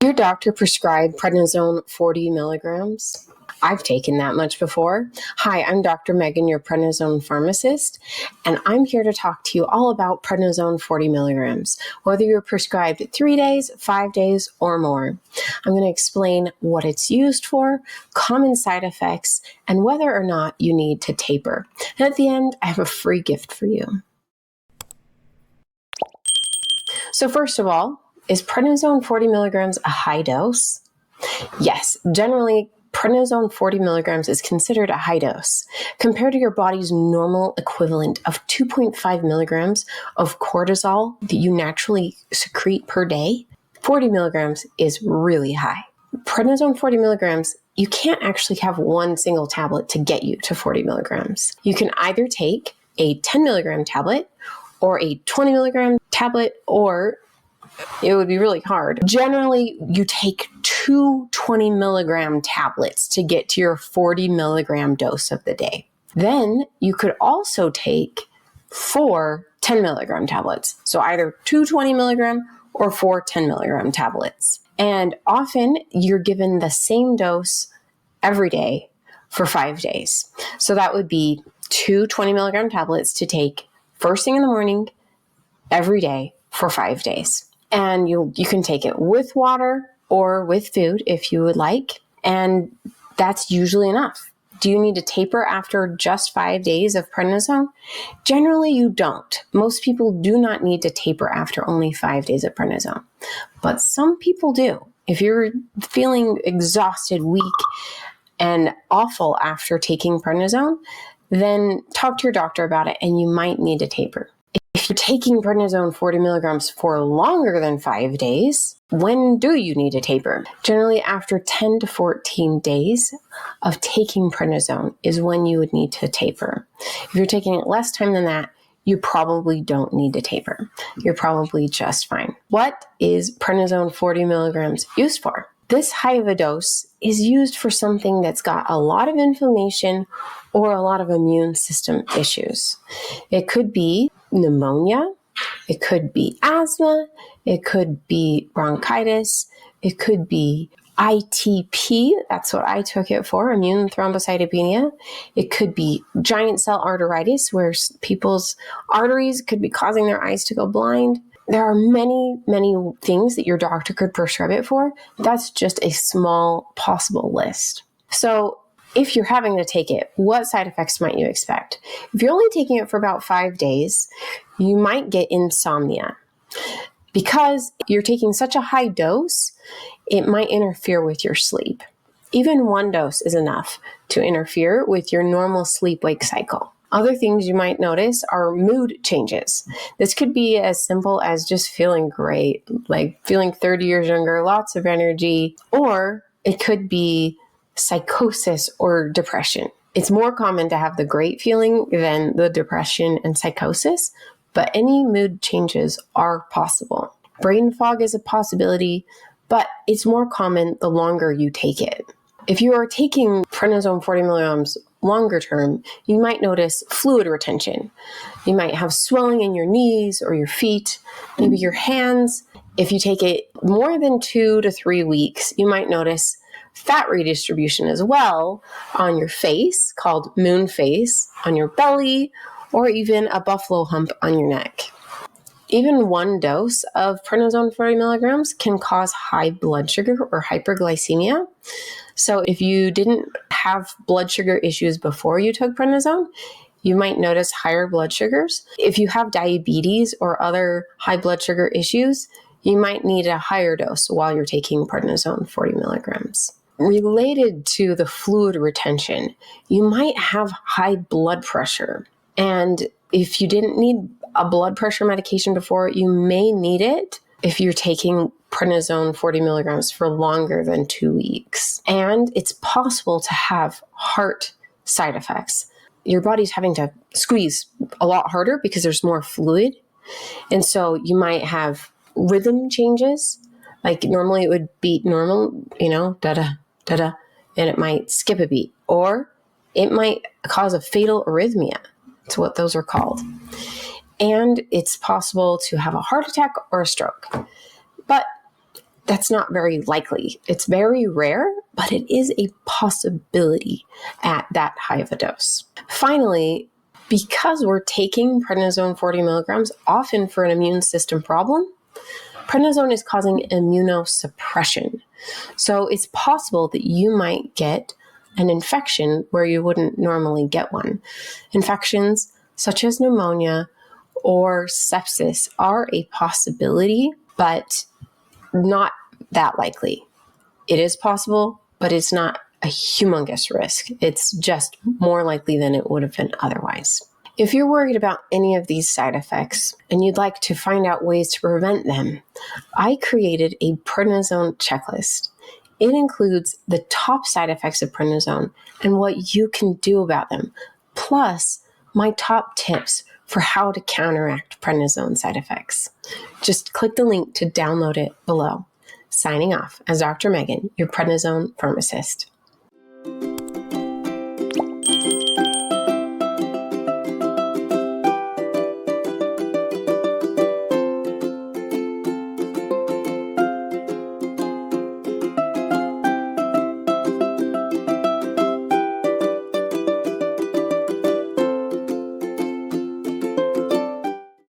Your doctor prescribed prednisone 40 milligrams. I've taken that much before. Hi, I'm Dr. Megan, your prednisone pharmacist, and I'm here to talk to you all about prednisone 40 milligrams, whether you're prescribed 3 days, 5 days, or more. I'm going to explain what it's used for, common side effects, and whether or not you need to taper. And at the end, I have a free gift for you. So first of all, is prednisone 40 milligrams a high dose? Yes, generally, prednisone 40 milligrams is considered a high dose. Compared to your body's normal equivalent of 2.5 milligrams of cortisol that you naturally secrete per day, 40 milligrams is really high. Prednisone 40 milligrams, you can't actually have one single tablet to get you to 40 milligrams. You can either take a 10 milligram tablet or a 20 milligram tablet, or it would be really hard. Generally, you take 2 20 milligram tablets to get to your 40 milligram dose of the day. Then you could also take 4 10 milligram tablets. So either 2 20 milligram or 4 10 milligram tablets. And often you're given the same dose every day for 5 days. So that would be 2 20 milligram tablets to take first thing in the morning every day for 5 days. And you can take it with water or with food if you would like. And that's usually enough. Do you need to taper after just 5 days of prednisone? Generally, you don't. Most people do not need to taper after only 5 days of prednisone. But some people do. If you're feeling exhausted, weak, and awful after taking prednisone, then talk to your doctor about it and you might need to taper. If you're taking prednisone 40 milligrams for longer than 5 days, when do you need to taper? Generally, after 10 to 14 days of taking prednisone is when you would need to taper. If you're taking it less time than that, you probably don't need to taper. You're probably just fine. What is prednisone 40 milligrams used for? This high of a dose is used for something that's got a lot of inflammation or a lot of immune system issues. It could be pneumonia, it could be asthma, it could be bronchitis, it could be ITP, that's what I took it for, immune thrombocytopenia. It could be giant cell arteritis, where people's arteries could be causing their eyes to go blind. There are many, many things that your doctor could prescribe it for. That's just a small possible list. So if you're having to take it, what side effects might you expect? If you're only taking it for about 5 days, you might get insomnia. Because you're taking such a high dose, it might interfere with your sleep. Even one dose is enough to interfere with your normal sleep-wake cycle. Other things you might notice are mood changes. This could be as simple as just feeling great, like feeling 30 years younger, lots of energy, or it could be psychosis or depression. It's more common to have the great feeling than the depression and psychosis, but any mood changes are possible. Brain fog is a possibility, but it's more common the longer you take it. If you are taking prednisone 40 milligrams longer term, you might notice fluid retention. You might have swelling in your knees or your feet, maybe your hands. If you take it more than 2 to 3 weeks, you might notice fat redistribution as well on your face, called moon face, on your belly, or even a buffalo hump on your neck. Even one dose of prednisone 40 milligrams can cause high blood sugar or hyperglycemia. So if you didn't have blood sugar issues before you took prednisone, you might notice higher blood sugars. If you have diabetes or other high blood sugar issues, you might need a higher dose while you're taking prednisone 40 milligrams. Related to the fluid retention, you might have high blood pressure. And if you didn't need a blood pressure medication before, you may need it if you're taking prednisone 40 milligrams for longer than 2 weeks. And it's possible to have heart side effects. Your body's having to squeeze a lot harder because there's more fluid. And so you might have rhythm changes. Like normally it would beat normal, da-da, da-da, and it might skip a beat. Or it might cause a fatal arrhythmia. That's what those are called. And it's possible to have a heart attack or a stroke. But that's not very likely. It's very rare, but it is a possibility at that high of a dose. Finally, because we're taking prednisone 40 milligrams often for an immune system problem, prednisone is causing immunosuppression. So it's possible that you might get an infection where you wouldn't normally get one. Infections such as pneumonia or sepsis are a possibility, but not that likely. It is possible, but it's not a humongous risk. It's just more likely than it would have been otherwise. If you're worried about any of these side effects and you'd like to find out ways to prevent them, I created a prednisone checklist. It includes the top side effects of prednisone and what you can do about them, plus my top tips for how to counteract prednisone side effects. Just click the link to download it below. Signing off as Dr. Megan, your prednisone pharmacist.